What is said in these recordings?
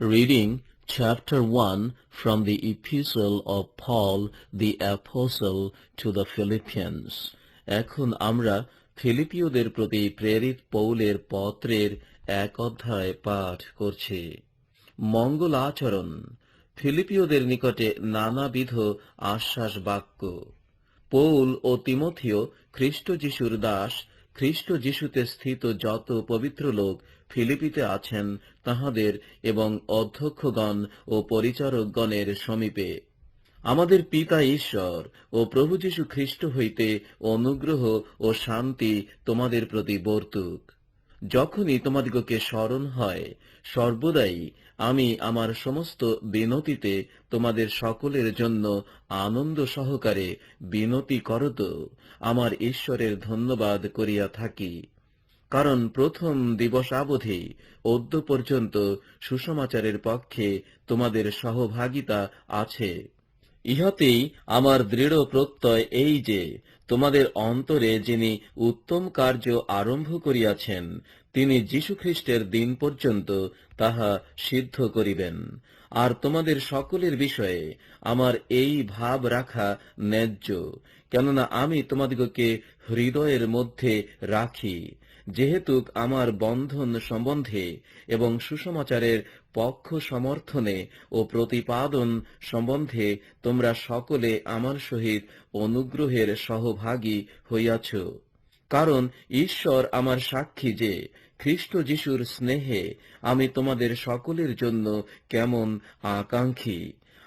Reading chapter 1 from the Epistle of Paul the Apostle to the Philippians. এখন আমরা ফিলিপিওদের প্রতি প্রেরিত পৌলের পত্রের 1 অধ্যায় পাঠ করছি। মঙ্গল আচরণ, ফিলিপিওদের নিকটে নানাবিধ আশ্বাস বাক্য। পৌল ও তিমথিও খ্রিস্ট যিশুর দাস, খ্রিস্ট যিশুতে স্থিত যত পবিত্র লোক ফিলিপিতে আছেন তাহাদের এবং অধ্যক্ষগণ ও পরিচারকগণের সমীপে আমাদের পিতা ঈশ্বর ও প্রভু যীশু খ্রিস্ট হইতে অনুগ্রহ ও শান্তি তোমাদের প্রতি বর্তুক। যখনই তোমাদিগকে স্মরণ হয়, সর্বদাই আমি আমার সমস্ত বিনতিতে তোমাদের সকলের জন্য আনন্দ সহকারে বিনতি করত আমার ঈশ্বরের ধন্যবাদ করিয়া থাকি। কারণ প্রথম দিবসাবধি অদ্য পর্যন্ত সুসমাচারের পক্ষে তোমাদের সহভাগিতা আছে। ইহাতেই আমার দৃঢ় প্রত্যয় এই যে, তোমাদের অন্তরে যিনি উত্তম কার্য আরম্ভ করিয়াছেন, তিনি যীশুখ্রিস্টের দিন পর্যন্ত তাহা সিদ্ধ করিবেন। আর তোমাদের সকলের বিষয়ে আমার এই ভাব রাখা ন্যায্য, কেননা আমি তোমাদিগকে হৃদয়ের মধ্যে রাখি, যেহেতু আমার বন্ধন সম্বন্ধে এবং সুসমাচারের পক্ষ সমর্থনে ও প্রতিপাদন সম্বন্ধে তোমরা সকলে আমার সহিত অনুগ্রহের সহভাগী হইয়াছ। কারণ ঈশ্বর আমার সাক্ষী যে, খ্রিস্ট যিশুর স্নেহে আমি তোমাদের সকলের জন্য কেমন আকাঙ্ক্ষী।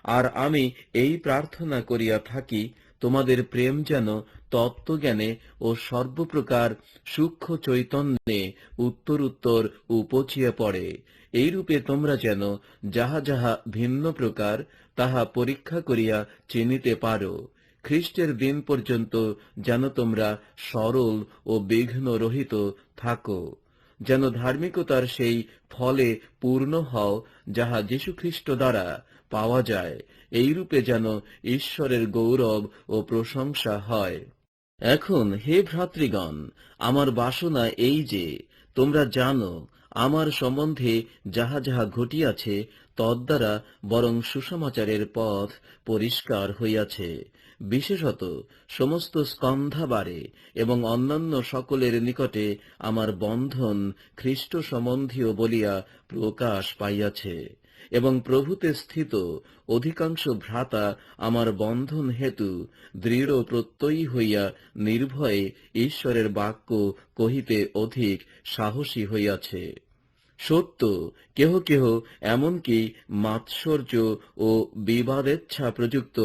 আর আমি এই প্রার্থনা করিয়া থাকি, তোমাদের প্রেম যেন তত্ত্বজ্ঞানে ও সর্বপ্রকার সূক্ষ্ম চৈতন্যে উত্তরোত্তর উপচিয়া পড়ে। এইরূপে তোমরা যেন যাহা যাহা ভিন্ন প্রকার, তাহা পরীক্ষা করিয়া চিনিতে পারো। খ্রিস্টের দিন পর্যন্ত যেন তোমরা সরল ও বিঘ্ন রহিত থাকো, যেন ধার্মিকতার সেই ফলে পূর্ণ হও যাহা যীশুখ্রিস্ট দ্বারা পাওয়া যায়। এইরূপে যেন ঈশ্বরের গৌরব ও প্রশংসা হয়। এখন হে ভ্রাতৃগণ, আমার বাসনা এই যে, তোমরা জানো আমার সম্বন্ধে যাহা যাহা ঘটিয়াছে, তদ্বারা বরং সুসমাচারের পথ পরিষ্কার হইয়াছে। বিশেষত সমস্ত স্কন্ধাবারে এবং অন্যান্য সকলের নিকটে আমার বন্ধন খ্রিস্ট সম্বন্ধীয় বলিয়া প্রকাশ পাইয়াছে, এবং প্রভুতে স্থিত অধিকাংশ ভ্রাতা আমার বন্ধন হেতু দৃঢ় প্রত্যয়ী হইয়া নির্ভয়ে ঈশ্বরের বাক্য কহিতে অধিক সাহসী হইয়াছে। সত্য, কেহ কেহ এমনকি মাৎসর্য ও বিবাদেচ্ছা প্রযুক্ত,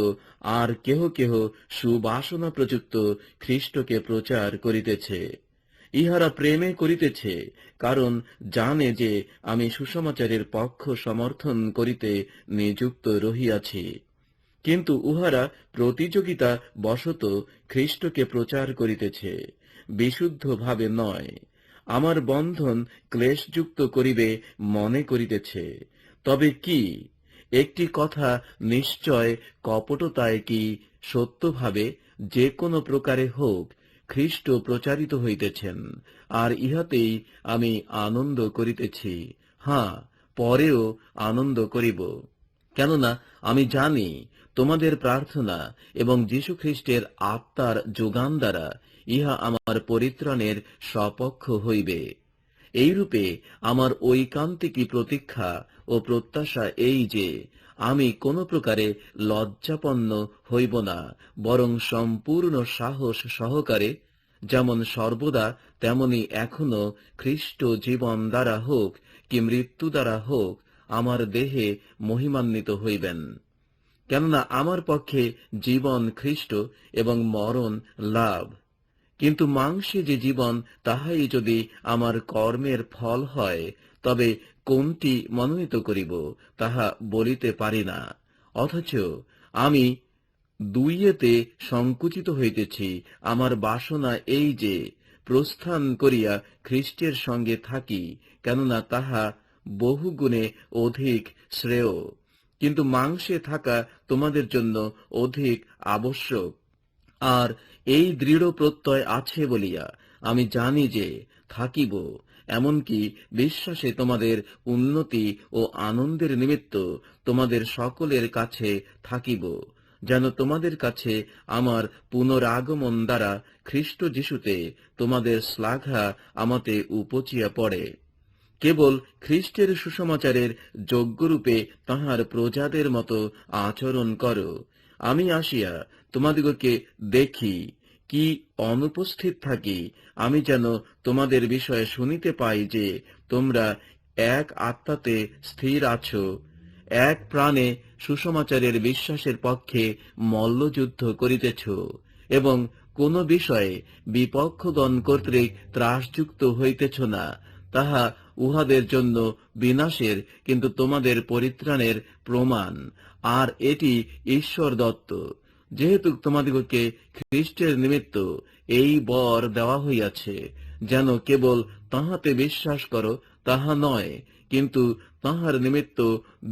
আর কেহ কেহ সুবাসনা প্রযুক্ত খ্রিস্টকে প্রচার করিতেছে। ইহারা প্রেমে করিতেছে, কারণ জানে যে আমি সুসমাচারের পক্ষ সমর্থন করিতে নিযুক্ত রহিয়াছি। কিন্তু উহারা প্রতিযোগিতা বশত খ্রিস্টকে প্রচার করিতেছে, বিশুদ্ধভাবে নয়। আমার বন্ধন ক্লেশযুক্ত করিবে মনে করিতেছে। তবে কি একটি কথা নিশ্চয়, কপটতায় কি সত্যভাবে যে কোনো প্রকারে হোক খ্রিস্ট প্রচারিত হইতেছেন, আর ইহাতেই আমি আনন্দ করিতেছি। হ্যাঁ, পরেও আনন্দ করিব, কেননা আমি জানি তোমাদের প্রার্থনা এবং যীশুখ্রিস্টের আত্মার যোগান দ্বারা ইহা আমার পরিত্রাণের সপক্ষ হইবে। এইরূপে আমার ঐকান্তিকী প্রতীক্ষা ও প্রত্যাশা এই যে, আমি কোন প্রকারে লজ্জাপন্ন হইব না, বরং সম্পূর্ণ সাহস সহকারে, যেমন সর্বদা তেমনি এখনো খ্রিস্ট জীবন দ্বারা হোক কি মৃত্যু দ্বারা হোক আমার দেহে মহিমান্বিত হইবেন। কেননা আমার পক্ষে জীবন খ্রিস্ট এবং মরণ লাভ। কিন্তু মাংসে যে জীবন, তাহাই যদি আমার কর্মের ফল হয়, তবে কোনটি মনোনীত করিব তাহা বলিতে পারি না। অথচ আমি দুইয়েতে সংকুচিত হইতেছি। আমার বাসনা এই যে, প্রস্থান করিয়া খ্রিস্টের সঙ্গে থাকি, কেননা তাহা বহুগুণে অধিক শ্রেয়। কিন্তু মাংসে থাকা তোমাদের জন্য অধিক আবশ্যক। আর এই দৃঢ় প্রত্যয় আছে বলিয়া আমি জানি যে থাকিব, এমনকি বিশ্বাসে তোমাদের উন্নতি ও আনন্দের নিমিত্ত তোমাদের সকলের কাছে থাকিব, যেন তোমাদের কাছে আমার পুনরাগমন দ্বারা খ্রিস্ট যিশুতে তোমাদের শ্লাঘা আমাতে উপচিয়া পড়ে। কেবল খ্রিস্টের সুসমাচারের যোগ্যরূপে তাহার প্রজাদের মতো আচরণ করো। আমি আসিয়া তোমাদিগকে দেখি, কি অনুপস্থিত থাকি, আমি যেন তোমাদের বিষয়ে শুনিতে পাই যে তোমরা এক আত্মাতে স্থির আছো, এক প্রাণে সুসমাচারের বিশ্বাসের পক্ষে মল্লযুদ্ধ করিতেছ, এবং কোন বিষয়ে বিপক্ষগণ কর্তৃক ত্রাসযুক্ত হইতেছ না। তাহা উহাদের জন্য বিনাশের, কিন্তু তোমাদের পরিত্রাণের প্রমাণ, আর এটি ঈশ্বর দত্ত। যেহেতু তোমাদিগকে খ্রিস্টের নিমিত্ত এই বর দেওয়া হইয়াছে, যেন কেবল তাহাতে বিশ্বাস করো তাহা নয়, কিন্তু তাহার নিমিত্ত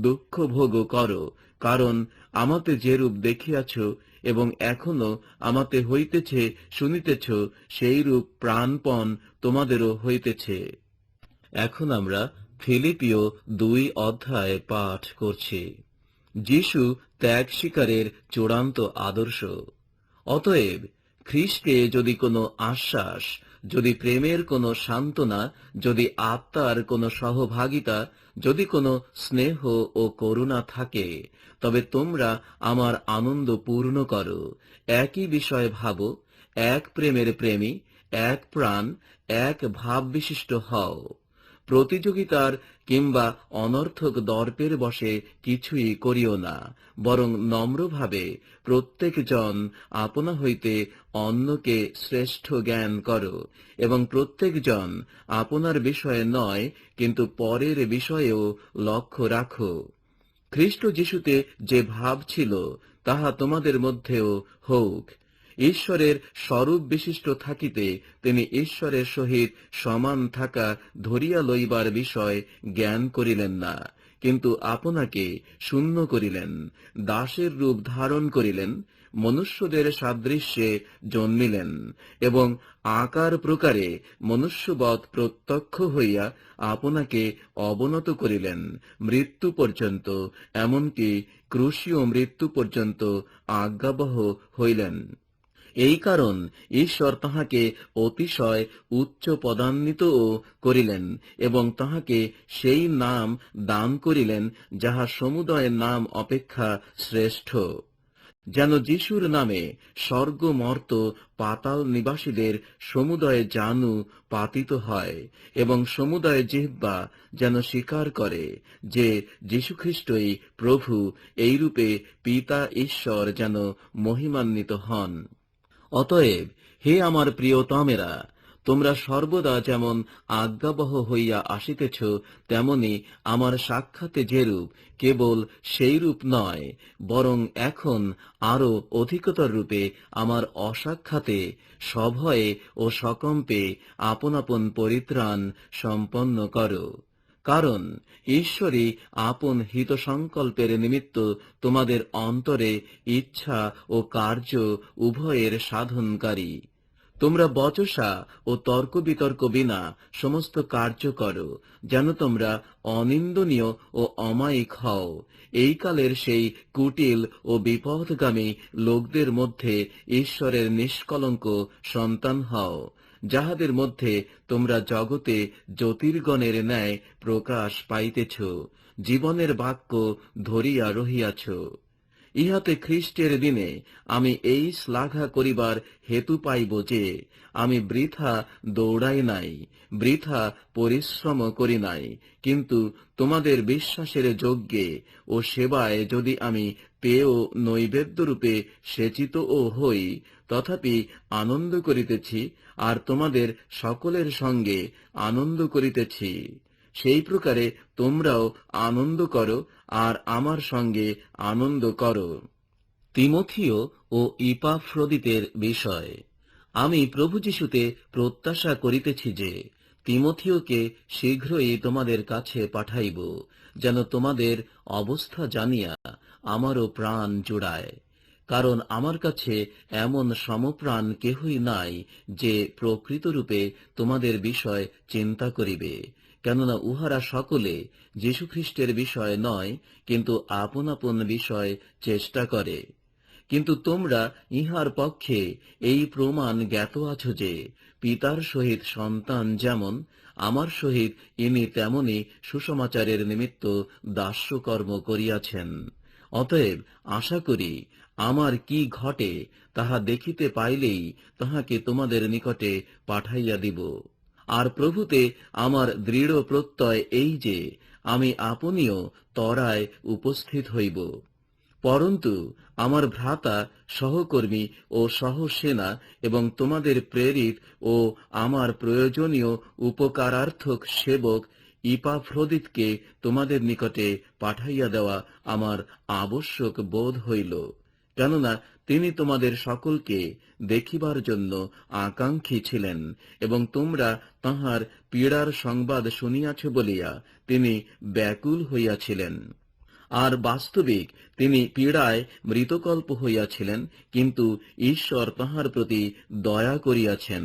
দুঃখ ভোগ করো, কারণ আমাতে যেরূপ দেখিয়াছ এবং এখনো আমাতে হইতেছে শুনিতেছ, সেইরূপ প্রাণপণ তোমাদেরও হইতেছে। এখন আমরা ফিলিপিও 2 অধ্যায় পাঠ করছি। যীশু ত্যাগ স্বীকারের চূড়ান্ত আদর্শ। অতএব খ্রিস্টে যদি কোনো আশ্বাস, যদি প্রেমের কোনো সান্ত্বনা, যদি আত্মার কোনো সহভাগিতা, যদি কোনো স্নেহ ও করুণা থাকে, তবে তোমরা আমার আনন্দ পূর্ণ করো। একই বিষয়ে ভাবো, এক প্রেমের প্রেমী, এক প্রাণ, এক ভাব বিশিষ্ট হও। প্রতিযোগিতার কিংবা অনর্থক দর্পের বশে কিছুই করিও না, বরং নম্রভাবে প্রত্যেকজন আপনা হইতে অন্যকে শ্রেষ্ঠ জ্ঞান করো, এবং প্রত্যেকজন আপনার বিষয়ে নয়, কিন্তু পরের বিষয়েও লক্ষ্য রাখো। খ্রিস্ট যিশুতে যে ভাব ছিল, তাহা তোমাদের মধ্যেও হউক। ঈশ্বরের স্বরূপ বিশিষ্ট থাকিতে তিনি ঈশ্বরের সহিত সমান থাকা ধরিয়া লইবার বিষয় জ্ঞান করিলেন না, কিন্তু আপনাকে শূন্য করিলেন, দাসের রূপ ধারণ করিলেন, মনুষ্যদের সাদৃশ্যে জন্মিলেন, এবং আকার প্রকারে মনুষ্যবৎ প্রত্যক্ষ হইয়া আপনাকে অবনত করিলেন মৃত্যু পর্যন্ত, এমনকি ক্রুশীয় মৃত্যু পর্যন্ত আজ্ঞাবহ হইলেন। এই কারণ ঈশ্বর তাহাকে অতিশয় উচ্চ পদান্বিতও করিলেন, এবং তাহাকে সেই নাম দান করিলেন যাহা সমুদয় নাম অপেক্ষা শ্রেষ্ঠ, যেন যিশুর নামে স্বর্গ মর্ত পাতাল নিবাসীদের সমুদয় জানু পাতিত হয়, এবং সমুদয় জিহ্বা যেন স্বীকার করে যে যীশুখ্রিস্টই প্রভু, এইরূপে পিতা ঈশ্বর যেন মহিমান্বিত হন। অতএব হে আমার প্রিয়তমেরা, তোমরা সর্বদা যেমন আজ্ঞাবহ হইয়া আসিতেছ, তেমনি আমার সাক্ষাতে যেরূপ, কেবল সেইরূপ নয়, বরং এখন আরো অধিকতর রূপে আমার অসাক্ষাতে সভয়ে ও সকম্পে আপন আপন পরিত্রাণ সম্পন্ন করো। কারণ ঈশ্বরই আপন হিত সংকল্পের নিমিত্ত তোমাদের অন্তরে ইচ্ছা ও কার্য উভয়ের সাধনকারী। তোমরা বচসা ও তর্ক বিতর্ক বিনা সমস্ত কার্য করো, যেন তোমরা অনিন্দনীয় ও অমায়িক হও। এই কালের সেই কুটিল ও বিপথগামী লোকদের মধ্যে ঈশ্বরের নিষ্কলঙ্ক সন্তান হও, যাহাদের মধ্যে তোমরা জগতে জ্যোতির্গণের ন্যায় প্রকাশ পাইতেছ, জীবনের বাক্য ধরিয়া রহিয়াছ। ইহাতে খ্রিস্টের দিনে আমি এই শ্লাঘা করিবার হেতু পাইব যে আমি বৃথা দৌড়াই নাই, বৃথা পরিশ্রম করি নাই, কিন্তু তোমাদের বিশ্বাসের যজ্ঞে ও সেবায় যদি আমি পেয় নৈবেদ্যরূপে সেচিতও হই, তথাপি আনন্দ করিতেছি, আর তোমাদের সকলের সঙ্গে আনন্দ করিতেছি। সেই প্রকারে তোমরাও আনন্দ করো, আর আমার সঙ্গে আনন্দ করো। তিমথিও ও ইপাফ্রোদিতের বিষয়। আমি প্রভু যীশুতে প্রত্যাশা করিতেছি যে তিমথিওকে শীঘ্রই তোমাদের কাছে পাঠাইব, যেন তোমাদের অবস্থা জানিয়া আমারও প্রাণ জুড়ায়। কারণ আমার কাছে এমন সমপ্রাণ কেহই নাই যে প্রকৃতরূপে তোমাদের বিষয় চিন্তা করিবে। কেননা উহারা সকলে যীশুখ্রিস্টের বিষয় নয়, কিন্তু আপন আপন বিষয় চেষ্টা করে। কিন্তু তোমরা ইহার পক্ষে এই প্রমাণ জ্ঞাত আছো যে পিতার সহিত সন্তান যেমন, আমার সহিত ইনি তেমনি সুসমাচারের নিমিত্ত দাস্যকর্ম করিয়াছেন। অতএব আশা করি আমার কি ঘটে তাহা দেখিতে পাইলেই তাহাকে তোমাদের নিকটে পাঠাইয়া দিব। আর প্রভুতে আমার দৃঢ় প্রত্যয় এই যে আমি আপনিও ত্বরায় উপস্থিত হইব। পরন্তু আমার ভ্রাতা, সহকর্মী ও সহসেনা এবং তোমাদের প্রেরিত ও আমার প্রয়োজনীয় উপকারার্থক সেবক ইপাফ্রোদিতকে তোমাদের নিকটে পাঠাইয়া দেওয়া আমার আবশ্যক বোধ হইল। কেননা তিনি তোমাদের সকলকে দেখিবার জন্য আকাঙ্ক্ষী ছিলেন, এবং তোমরা তাঁহার পীড়ার সংবাদ শুনিয়াছ বলিয়া তিনি ব্যাকুল হইয়াছিলেন। আর বাস্তবিক তিনি পীড়ায় মৃতকল্প হইয়াছিলেন, কিন্তু ঈশ্বর তাঁহার প্রতি দয়া করিয়াছেন।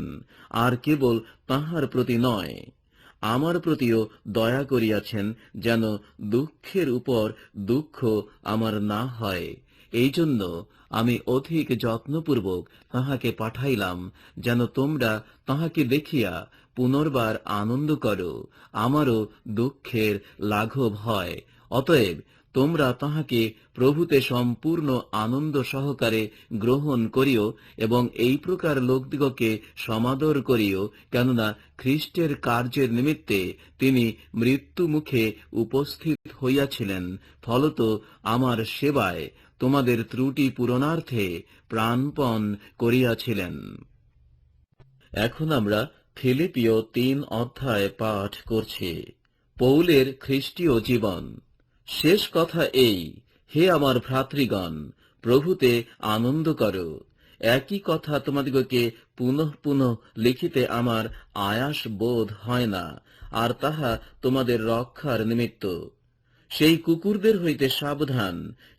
আর কেবল তাঁহার প্রতি নয়, আমার প্রতিও দয়া করিয়াছেন, যেন দুঃখের উপর দুঃখ আমার না হয়। এই জন্য আমি অধিক যত্নপূর্বক তাহাকে পাঠাইলাম, যেন তোমরা তাহাকে দেখিয়া পুনর্বার আনন্দ করো, আমারও দুঃখের লাঘব হয়। অতএব তোমরা তাহাকে প্রভুতে সম্পূর্ণ আনন্দ সহকারে গ্রহণ করিও, এবং এই প্রকার লোকদিগকে সমাদর করিও, কেননা খ্রিস্টের কার্যের নিমিত্তে তিনি মৃত্যু মুখে উপস্থিত হইয়াছিলেন। ফলত আমার সেবায় তোমাদের ত্রুটি পূরণার্থে প্রাণপণ করিয়াছিলেন। এখন আমরা ফিলিপিও 3 অধ্যায় পাঠ করছি। পৌলের খ্রিস্টীয় জীবন। শেষ কথা এই, হে আমার ভ্রাতৃগণ, প্রভুতে আনন্দ করো। একই কথা তোমাদিগকে পুনঃ পুনঃ লিখিতে আমার আয়াস বোধ হয় না, আর তাহা তোমাদের রক্ষার নিমিত্ত। সেই কুকুরদের হইতে সাবধান,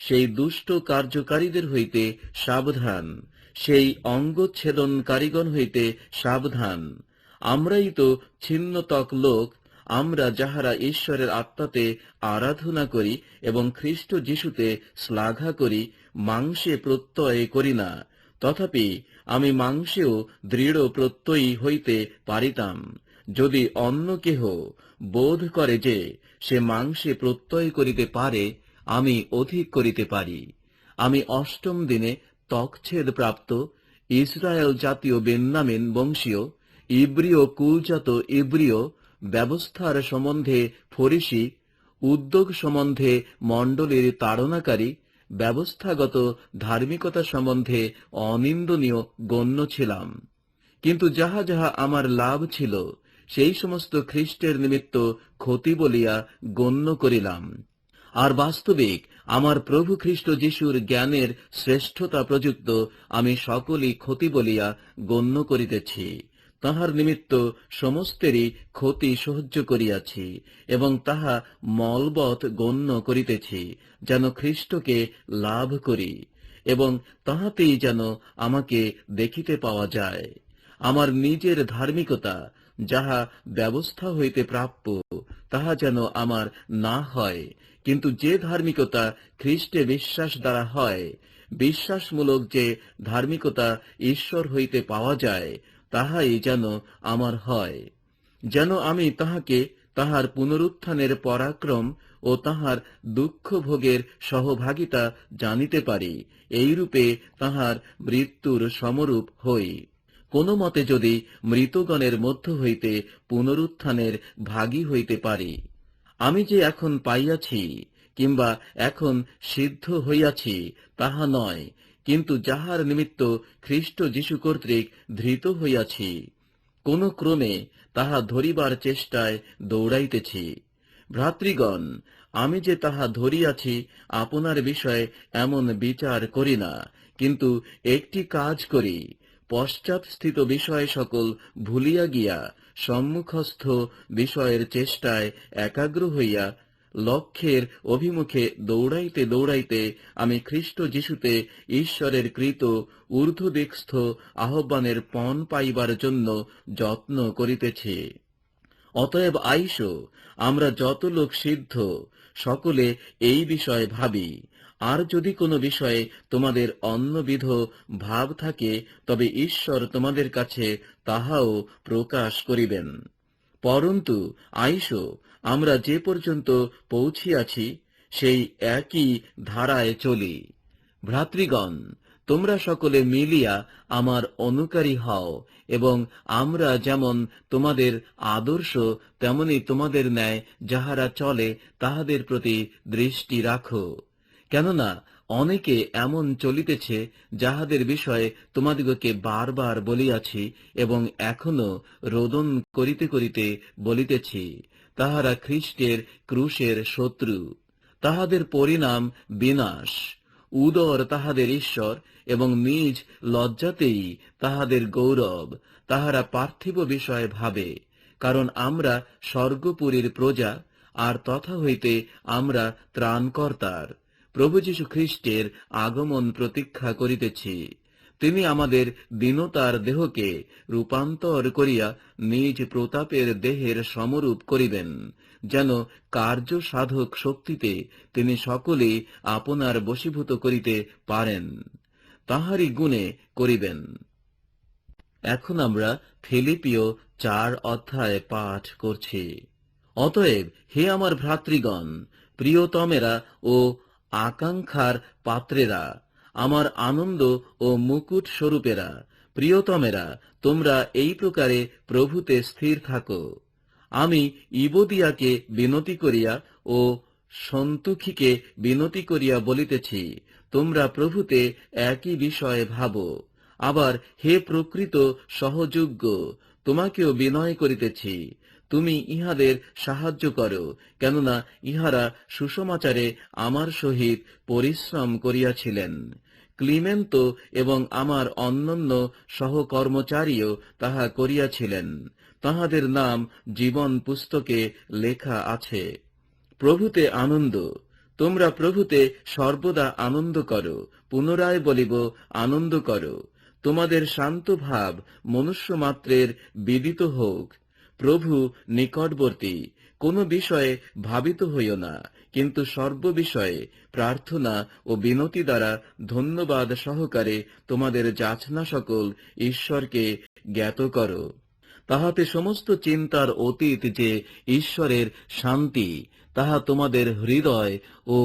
সেই দুষ্ট কার্যকারীদের হইতে সাবধান, সেই অঙ্গচ্ছেদনকারীগণ হইতে সাবধান। আমরাই তো ছিন্নতক লোক, আমরা যাহারা ঈশ্বরের আত্মাতে আরাধনা করি এবং খ্রিস্ট যিশুতে শ্লাঘা করি, মাংসে প্রত্যয় করি না। তথাপি আমি মাংসেও দৃঢ় প্রত্যয়ী হইতে পারিতাম, যদি অন্য কেহ বোধ করে যে সে মাংসে প্রত্যয় করিতে পারে, আমি অধিক করিতে পারি। আমি 8ম দিনে তকছেদ প্রাপ্ত, ইসরায়েল জাতীয় বেন্যামিন বংশীয়, ইব্রিয় কুলজাত ইব্রিয়, ব্যবস্থার সম্বন্ধে ফরিসি, উদ্যোগ সম্বন্ধে মণ্ডলীর তাড়নাকারী, ব্যবস্থাগত ধার্মিকতা সম্বন্ধে অনিন্দনীয় গণ্য ছিলাম। কিন্তু যাহা যাহা আমার লাভ ছিল, সেই সমস্ত খ্রিস্টের নিমিত্ত ক্ষতি বলিয়া গণ্য করিলাম। আর বাস্তবিক আমার প্রভু খ্রিস্ট যিশুর জ্ঞানের শ্রেষ্ঠতা প্রযুক্ত আমি সকলই ক্ষতি বলিয়া গণ্য করিতেছি। তাহার নিমিত্ত সমস্তেরই ক্ষতি সহ্য করিয়াছি, এবং তাহা মলবৎ গণ্য করিতেছি, যেন খ্রিস্টকে লাভ করি, এবং তাহাতেই যেন আমাকে দেখিতে পাওয়া যায়। আমার নিজের ধার্মিকতা, যাহা ব্যবস্থা হইতে প্রাপ্য, তাহা যেন আমার না হয়, কিন্তু যে ধার্মিকতা খ্রিস্টে বিশ্বাস দ্বারা হয়, বিশ্বাসমূলক যে ধার্মিকতা ঈশ্বর হইতে পাওয়া যায়, তাহাই যেন আমার হয়, যেন আমি তাহাকে তাহার পুনরুত্থানের পরাক্রম ও তাহার দুঃখ ভোগের সহভাগিতা জানিতে পারি, এইরূপে তাহার মৃত্যুর সমরূপ হই। কোন মতে যদি মৃতগণের মধ্য হইতে পুনরুত্থানের ভাগী হইতে পারি। আমি যে এখন পাইয়াছি কিংবা এখন সিদ্ধ হইয়াছি তাহা নয়, কিন্তু যাহার নিমিত্ত খ্রিস্ট যিশু কর্তৃক ধৃত হইয়াছি, কোন ক্রমে তাহা ধরিবার চেষ্টায় দৌড়াইতেছি। ভ্রাতৃগণ, আমি যে তাহা ধরিয়াছি আপনার বিষয়ে এমন বিচার করি না, কিন্তু একটি কাজ করি, পশ্চাৎস্থিত বিষয় সকল ভুলিয়া গিয়া সম্মুখস্থ বিষয়ের চেষ্টায় একাগ্র হইয়া লক্ষ্যের অভিমুখে দৌড়াইতে দৌড়াইতে আমি খ্রিস্ট যিশুতে ঈশ্বরের কৃত ঊর্ধ্বদিকস্থ আহ্বানের পণ পাইবার জন্য যত্ন করিতেছি। অতএব আইসো, আমরা যত লোক সিদ্ধ সকলে এই বিষয়ে ভাবি। আর যদি কোনো বিষয়ে তোমাদের অন্যবিধ ভাব থাকে, তবে ঈশ্বর তোমাদের কাছে তাহাও প্রকাশ করিবেন। পরন্তু আইসো, আমরা যে পর্যন্ত পৌঁছিয়াছি সেই একই ধারায় চলি। ভ্রাতৃগণ, তোমরা সকলে মিলিয়া আমার অনুকারী হও, এবং আমরা যেমন তোমাদের আদর্শ তেমনি তোমাদের ন্যায় যাহারা চলে তাহাদের প্রতি দৃষ্টি রাখো। কেননা অনেকে এমন চলিতেছে, যাহাদের বিষয়ে তোমাদিগকে বারবার বলিয়াছি এবং এখনো রোদন করিতে করিতে বলিতেছি, তাহারা খ্রিস্টের ক্রুশের শত্রু। তাহাদের পরিণাম বিনাশ। উদর তাহাদের ঈশ্বর এবং নিজ লজ্জাতেই তাহাদের গৌরব। তাহারা পার্থিব বিষয়ে ভাবে, কারণ আমরা স্বর্গপুরীর প্রজা, আর তথা হইতে আমরা ত্রাণকর্তার প্রভু যীশু খ্রিস্টের আগমন প্রতীক্ষা করিতেছি। তিনি আমাদের দীনতার দেহকে রূপান্তর করিয়া নিজ প্রতাপের দেহের সমরূপ করিবেন, যেন কার্য সাধক শক্তিতে তিনি সকলে আপনার বশীভূত করিতে পারেন, তাহারই গুণে করিবেন। এখন আমরা ফিলিপিও 4 অধ্যায় পাঠ করছি। অতএব হে আমার ভ্রাতৃগণ, প্রিয়তমেরা ও আকাঙ্ক্ষার পাত্রেরা, আমার আনন্দ ও মুকুট স্বরূপেরা, প্রিয়তমেরা, তোমরা এই প্রকারে প্রভুতে স্থির থাকো। আমি ইবোদিয়াকে বিনতি করিয়া ও সন্তুখিকে বিনতি করিয়া বলিতেছি, তোমরা প্রভুতে একই বিষয়ে ভাবো। আবার হে প্রকৃত সহযোগ্য, তোমাকেও বিনয় করিতেছি, তুমি ইহাদের সাহায্য করো, কেননা ইহারা সুসমাচারে আমার সহিত পরিশ্রম করিয়াছিলেন। ক্লিমেন্ত এবং আমার অন্যান্য সহকর্মচারীও তাহা করিয়াছিলেন। তাহাদের নাম জীবন পুস্তকে লেখা আছে। প্রভুতে আনন্দ। তোমরা প্রভুতে সর্বদা আনন্দ করো। পুনরায় বলিব, আনন্দ করো। তোমাদের শান্ত ভাব মনুষ্যমাত্রের বিদিত হোক। প্রভু নিকটবর্তী। কোন বিষয়ে ভাবিত হইও না, কিন্তু সর্ববিষয়ে প্রার্থনা ও বিনতি দ্বারা ধন্যবাদ সহকারে তোমাদের যাচনা সকল ঈশ্বরকে জ্ঞাত করো। তাহাতে সমস্ত চিন্তার অতীত যে ঈশ্বরের শান্তি, তাহা তোমাদের হৃদয় ও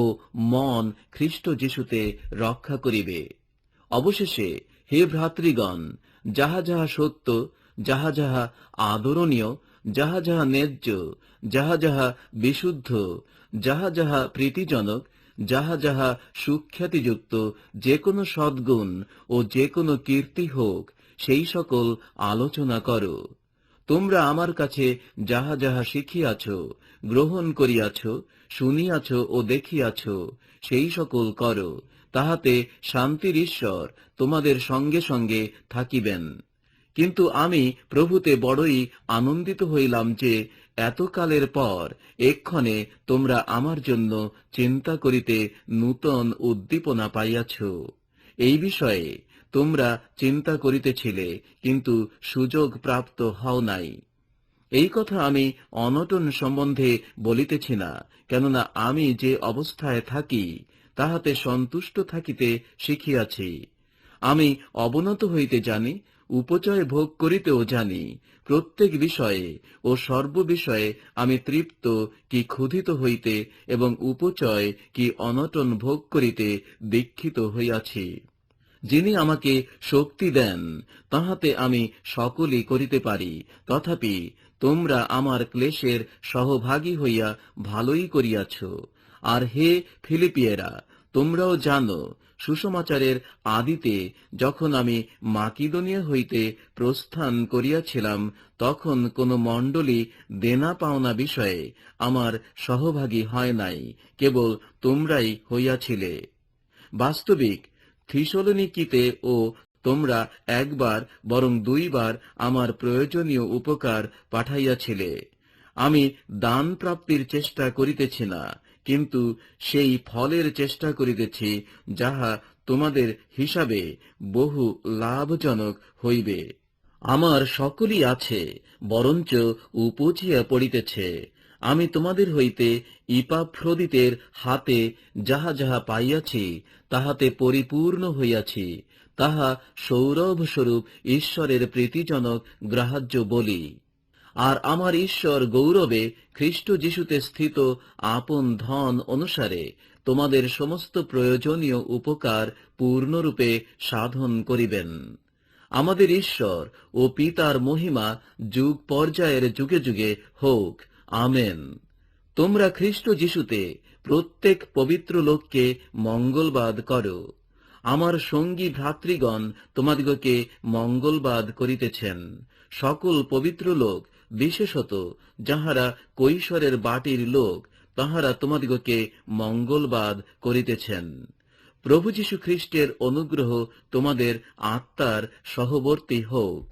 মন খ্রিস্ট যিশুতে রক্ষা করিবে। অবশেষে হে ভ্রাতৃগণ, যাহা যাহা সত্য, যাহা যাহা আদরণীয়, যাহা যাহা ন্যায্য, যাহা যাহা বিশুদ্ধ, যাহা যাহা প্রীতিজনক, যাহা যাহা সুখ্যাতিযুক্ত, যে কোনো সদ্গুণ ও যে কোনো কীর্তি হোক, সেই সকল আলোচনা করো। তোমরা আমার কাছে যাহা যাহা শিখিয়াছ, গ্রহণ করিয়াছ, শুনিয়াছ ও দেখিয়াছ, সেই সকল করো। তাহাতে শান্তির ঈশ্বর তোমাদের সঙ্গে সঙ্গে থাকিবেন। কিন্তু আমি প্রভুতে বড়ই আনন্দিত হইলাম যে এতকালের পর এক্ষণে তোমরা আমার জন্য চিন্তা করিতে নূতন উদ্দীপনা পাইয়াছ। এই বিষয়ে তোমরা চিন্তা করিতেছিলে, কিন্তু সুযোগ প্রাপ্ত হও নাই। এই কথা আমি অনটন সম্বন্ধে বলিতেছি না, কেননা আমি যে অবস্থায় থাকি তাহাতে সন্তুষ্ট থাকিতে শিখিয়াছি। আমি অবনত হইতে জানি, উপচয় ভোগ করিতেও জানি। প্রত্যেক বিষয়ে ও সর্ববিষয়ে আমি তৃপ্ত কি ক্ষুধিত হইতে এবং উপচয় কি অনটন ভোগ করিতে দীক্ষিত হইয়াছি। যিনি আমাকে শক্তি দেন, তাহাতে আমি সকলই করিতে পারি। তথাপি তোমরা আমার ক্লেশের সহভাগী হইয়া ভালোই করিয়াছ। আর হে ফিলিপিয়েরা, তোমরাও জানো, সুসমাচারের আদিতে যখন আমি মাকিদোনিয়া হইতে প্রস্থান করিয়াছিলাম, তখন কোন মণ্ডলী দেনা পাওনা বিষয়ে আমার সহভাগী হয় নাই, কেবল তোমরাই হইয়াছিলে। বাস্তবিক থিসলনিকিতে ও তোমরা একবার বরং দুইবার আমার প্রয়োজনীয় উপকার পাঠাইয়াছিলে। আমি দান প্রাপ্তির চেষ্টা করিতেছি না, কিন্তু সেই ফলের চেষ্টা করিতেছি যাহা তোমাদের হিসাবে বহু লাভজনক হইবে। আমার সকলই আছে, বরঞ্চ উপচিয়া পড়িতেছে। আমি তোমাদের হইতে ইপাফ্রোদিতের হাতে যাহা যাহা পাইয়াছি, তাহাতে পরিপূর্ণ হইয়াছি। তাহা সৌরভস্বরূপ ঈশ্বরের প্রীতিজনক গ্রাহ্য বলি। আর আমার ঈশ্বর গৌরবে খ্রিস্ট যিশুতে স্থিত আপন ধন অনুসারে তোমাদের সমস্ত প্রয়োজনীয় উপকার পূর্ণরূপে সাধন করিবেন। আমাদের ঈশ্বর ও পিতার মহিমা যুগ পর্যায়ের যুগে যুগে হোক, আমেন। তোমরা খ্রিস্ট যিশুতে প্রত্যেক পবিত্র লোককে মঙ্গলবাদ করো। আমার সঙ্গী ভ্রাতৃগণ তোমাদিগকে মঙ্গলবাদ করিতেছেন। সকল পবিত্র লোক, বিশেষত যাহারা কৈশোরের বাটির লোক, তাহারা তোমাদিগকে মঙ্গলবাদ করিতেছেন। প্রভু যীশু খ্রিস্টের অনুগ্রহ তোমাদের আত্মার সহবর্তী হোক।